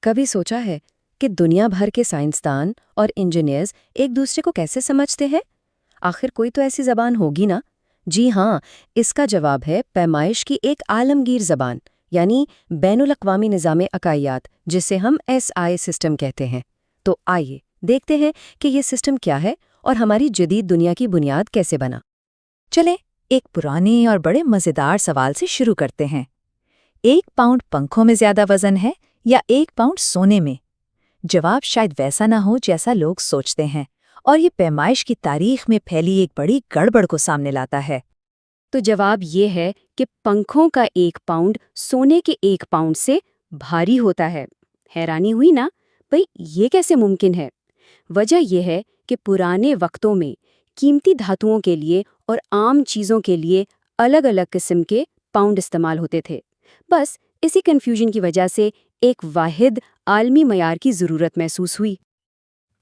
کبھی سوچا ہے کہ دنیا بھر کے سائنسدان اور انجینئرز ایک دوسرے کو کیسے سمجھتے ہیں؟ آخر کوئی تو ایسی زبان ہوگی نا؟ جی ہاں، اس کا جواب ہے پیمائش کی ایک عالمگیر زبان، یعنی بین الاقوامی نظام اکائیات، جسے ہم SI سسٹم کہتے ہیں۔ تو آئیے دیکھتے ہیں کہ یہ سسٹم کیا ہے اور ہماری جدید دنیا کی بنیاد کیسے بنا۔ چلیں ایک پرانے اور بڑے مزیدار سوال سے شروع کرتے ہیں۔ 1 پاؤنڈ پنکھوں میں زیادہ وزن ہے یا 1 پاؤنڈ سونے میں؟ جواب شاید ویسا نہ ہو جیسا لوگ سوچتے ہیں، اور یہ پیمائش کی تاریخ میں پھیلی ایک بڑی گڑبڑ کو سامنے لاتا ہے۔ تو جواب یہ ہے کہ پنکھوں کا 1 پاؤنڈ سونے کے 1 پاؤنڈ سے بھاری ہوتا ہے۔ حیرانی ہوئی نا؟ بھئی یہ کیسے ممکن ہے؟ وجہ یہ ہے کہ پرانے وقتوں میں قیمتی دھاتوں کے لیے اور عام چیزوں کے لیے الگ الگ قسم کے پاؤنڈ استعمال ہوتے تھے۔ بس اسی کنفیوژن کی وجہ سے ایک واحد عالمی معیار کی ضرورت محسوس ہوئی۔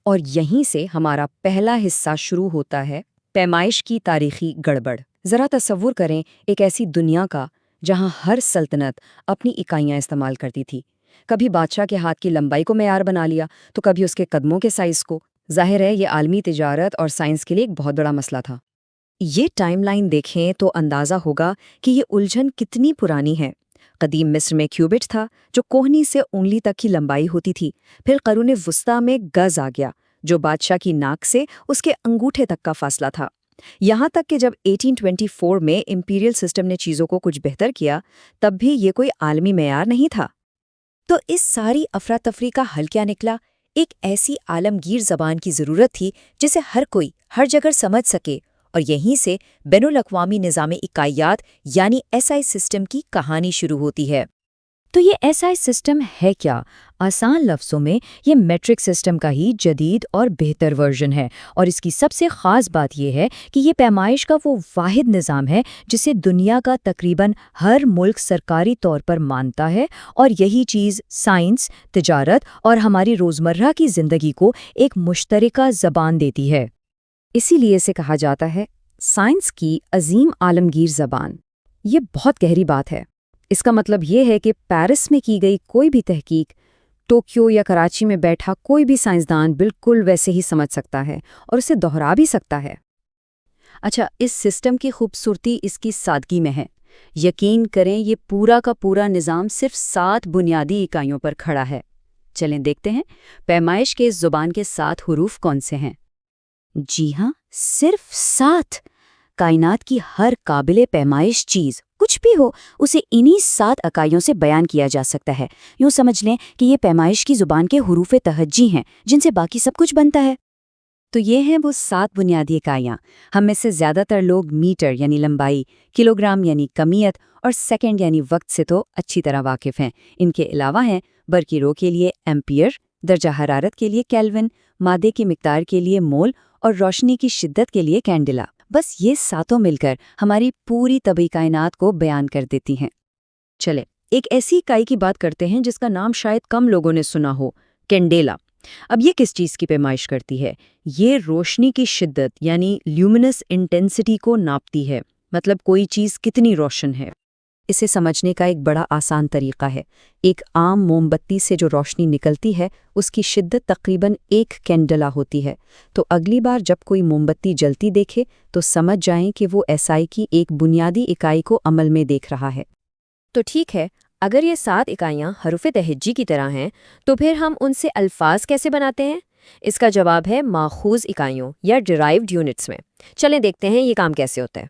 اور یہیں سے ہمارا پہلا حصہ شروع ہوتا ہے، پیمائش کی تاریخی گڑبڑ۔ ذرا تصور کریں ایک ایسی دنیا کا جہاں ہر سلطنت اپنی اکائیاں استعمال کرتی تھی۔ کبھی بادشاہ کے ہاتھ کی لمبائی کو معیار بنا لیا تو کبھی اس کے قدموں کے سائز کو۔ ظاہر ہے یہ عالمی تجارت اور سائنس کے لیے ایک بہت بڑا مسئلہ تھا۔ یہ ٹائم لائن دیکھیں تو اندازہ ہوگا کہ یہ الجھن کتنی پرانی ہے۔ قدیم مصر میں کیوبٹ تھا جو کوہنی سے انگلی تک کی لمبائی ہوتی تھی۔ پھر قرون وسطیٰ میں گز آ گیا جو بادشاہ کی ناک سے اس کے انگوٹھے تک کا فاصلہ تھا۔ یہاں تک کہ جب 1824 میں امپیریل سسٹم نے چیزوں کو کچھ بہتر کیا، تب بھی یہ کوئی عالمی معیار نہیں تھا۔ تو اس ساری افراتفری کا حل کیا نکلا؟ ایک ایسی عالمگیر زبان کی ضرورت تھی جسے ہر کوئی ہر جگہ سمجھ سکے، اور یہیں سے بین الاقوامی نظام اکائیات یعنی SI سسٹم کی کہانی شروع ہوتی ہے۔ تو یہ SI سسٹم ہے کیا؟ آسان لفظوں میں یہ میٹرک سسٹم کا ہی جدید اور بہتر ورژن ہے، اور اس کی سب سے خاص بات یہ ہے کہ یہ پیمائش کا وہ واحد نظام ہے جسے دنیا کا تقریباً ہر ملک سرکاری طور پر مانتا ہے، اور یہی چیز سائنس، تجارت اور ہماری روزمرہ کی زندگی کو ایک مشترکہ زبان دیتی ہے۔ اسی لیے اسے کہا جاتا ہے سائنس کی عظیم عالمگیر زبان۔ یہ بہت گہری بات ہے۔ اس کا مطلب یہ ہے کہ پیرس میں کی گئی کوئی بھی تحقیق ٹوکیو یا کراچی میں بیٹھا کوئی بھی سائنسدان بالکل ویسے ہی سمجھ سکتا ہے اور اسے دہرا بھی سکتا ہے۔ اچھا، اس سسٹم کی خوبصورتی اس کی سادگی میں ہے۔ یقین کریں یہ پورا کا پورا نظام صرف 7 بنیادی اکائیوں پر کھڑا ہے۔ چلیں دیکھتے ہیں پیمائش کے اس زبان کے 7 حروف کون سے ہیں۔ جی ہاں، صرف 7۔ کائنات کی ہر قابل پیمائش چیز کچھ بھی ہو اسے انہی 7 اکائیوں سے بیان کیا جا سکتا ہے۔ یوں سمجھ لیں کہ یہ پیمائش کی زبان کے حروف تہجی ہیں جن سے باقی سب کچھ بنتا ہے۔ تو یہ ہیں وہ 7 بنیادی اکائیاں۔ ہم میں سے زیادہ تر لوگ میٹر یعنی لمبائی، کلوگرام یعنی کمیت اور سیکنڈ یعنی وقت سے تو اچھی طرح واقف ہیں۔ ان کے علاوہ ہیں برقی رو کے لیے ایمپیئر، درجہ حرارت کے لیے کیلون، مادے کی مقدار کے لیے مول اور روشنی کی شدت کے لیے کینڈلا۔ بس یہ 7 مل کر ہماری پوری طبعی کائنات کو بیان کر دیتی ہیں۔ چلے ایک ایسی اکائی کی بات کرتے ہیں جس کا نام شاید کم لوگوں نے سنا ہو، کینڈیلا۔ اب یہ کس چیز کی پیمائش کرتی ہے؟ یہ روشنی کی شدت یعنی لیومینس انٹینسٹی کو ناپتی ہے، مطلب کوئی چیز کتنی روشن ہے۔ اسے سمجھنے کا ایک بڑا آسان طریقہ ہے۔ ایک عام موم بتی سے جو روشنی نکلتی ہے اس کی شدت تقریباً 1 کینڈلا ہوتی ہے۔ تو اگلی بار جب کوئی موم بتی جلتی دیکھے تو سمجھ جائیں کہ وہ SI کی ایک بنیادی اکائی کو عمل میں دیکھ رہا ہے۔ تو ٹھیک ہے، اگر یہ 7 اکائیاں حروف تہجی کی طرح ہیں تو پھر ہم ان سے الفاظ کیسے بناتے ہیں؟ اس کا جواب ہے ماخوذ اکائیوں یا ڈیرائیوڈ یونٹس میں۔ چلیں دیکھتے ہیں یہ کام کیسے ہوتا ہے۔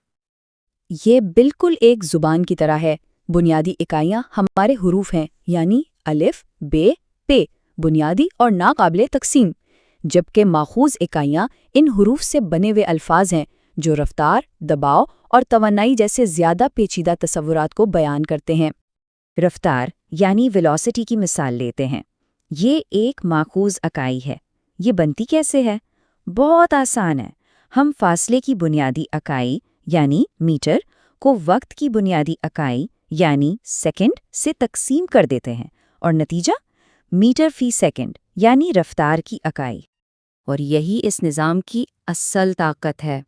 یہ بالکل ایک زبان کی طرح ہے۔ بنیادی اکائیاں ہمارے حروف ہیں، یعنی الف، بے، پے، بنیادی اور ناقابل تقسیم، جبکہ ماخوذ اکائیاں ان حروف سے بنے ہوئے الفاظ ہیں جو رفتار، دباؤ اور توانائی جیسے زیادہ پیچیدہ تصورات کو بیان کرتے ہیں۔ رفتار یعنی ویلوسٹی کی مثال لیتے ہیں۔ یہ ایک ماخوذ اکائی ہے۔ یہ بنتی کیسے ہے؟ بہت آسان ہے۔ ہم فاصلے کی بنیادی اکائی یعنی میٹر کو وقت کی بنیادی اکائی یعنی سیکنڈ سے تقسیم کر دیتے ہیں، اور نتیجہ میٹر فی سیکنڈ یعنی رفتار کی اکائی۔ اور یہی اس نظام کی اصل طاقت ہے۔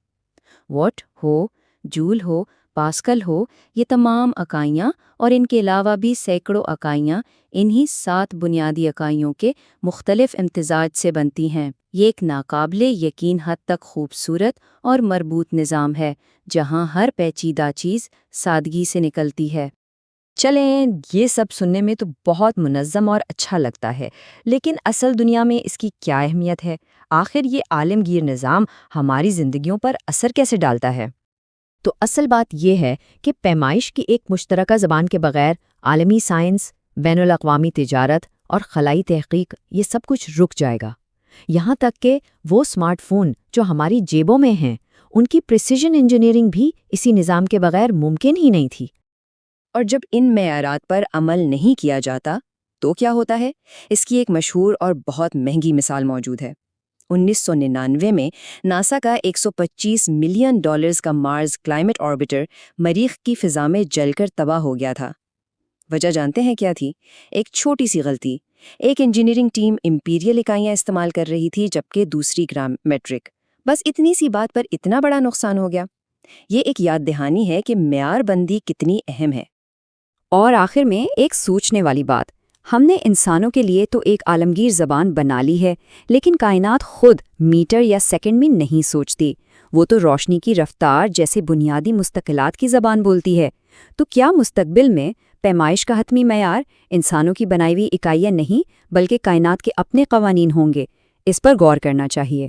واٹ ہو، جول ہو، پاسکل ہو، یہ تمام اکائیاں اور ان کے علاوہ بھی سینکڑوں اکائیاں انہی 7 بنیادی اکائیوں کے مختلف امتزاج سے بنتی ہیں۔ یہ ایک ناقابل یقین حد تک خوبصورت اور مربوط نظام ہے جہاں ہر پیچیدہ چیز سادگی سے نکلتی ہے۔ چلیں، یہ سب سننے میں تو بہت منظم اور اچھا لگتا ہے، لیکن اصل دنیا میں اس کی کیا اہمیت ہے؟ آخر یہ عالمگیر نظام ہماری زندگیوں پر اثر کیسے ڈالتا ہے؟ تو اصل بات یہ ہے کہ پیمائش کی ایک مشترکہ زبان کے بغیر عالمی سائنس، بین الاقوامی تجارت اور خلائی تحقیق یہ سب کچھ رک جائے گا۔ یہاں تک کہ وہ اسمارٹ فون جو ہماری جیبوں میں ہیں، ان کی پریسیجن انجینئرنگ بھی اسی نظام کے بغیر ممکن ہی نہیں تھی۔ اور جب ان معیارات پر عمل نہیں کیا جاتا تو کیا ہوتا ہے؟ اس کی ایک مشہور اور بہت مہنگی مثال موجود ہے۔ 1999 میں ناسا کا $125 ملین کا مارس کلائمیٹ آربیٹر مریخ کی فضا میں جل کر تباہ ہو گیا تھا۔ وجہ جانتے ہیں کیا تھی؟ ایک چھوٹی سی غلطی۔ ایک انجینئرنگ ٹیم امپیریل اکائیاں استعمال کر رہی تھی جبکہ دوسری گرام میٹرک۔ بس اتنی سی بات پر اتنا بڑا نقصان ہو گیا۔ یہ ایک یاد دہانی ہے کہ معیار بندی کتنی اہم ہے۔ اور آخر میں ایک سوچنے والی بات، ہم نے انسانوں کے لیے تو ایک عالمگیر زبان بنا لی ہے، لیکن کائنات خود میٹر یا سیکنڈ میں نہیں سوچتی، وہ تو روشنی کی رفتار جیسے بنیادی مستقلات کی زبان بولتی ہے۔ تو کیا مستقبل میں پیمائش کا حتمی معیار انسانوں کی بنائی ہوئی اکائیاں نہیں بلکہ کائنات کے اپنے قوانین ہوں گے؟ اس پر غور کرنا چاہیے۔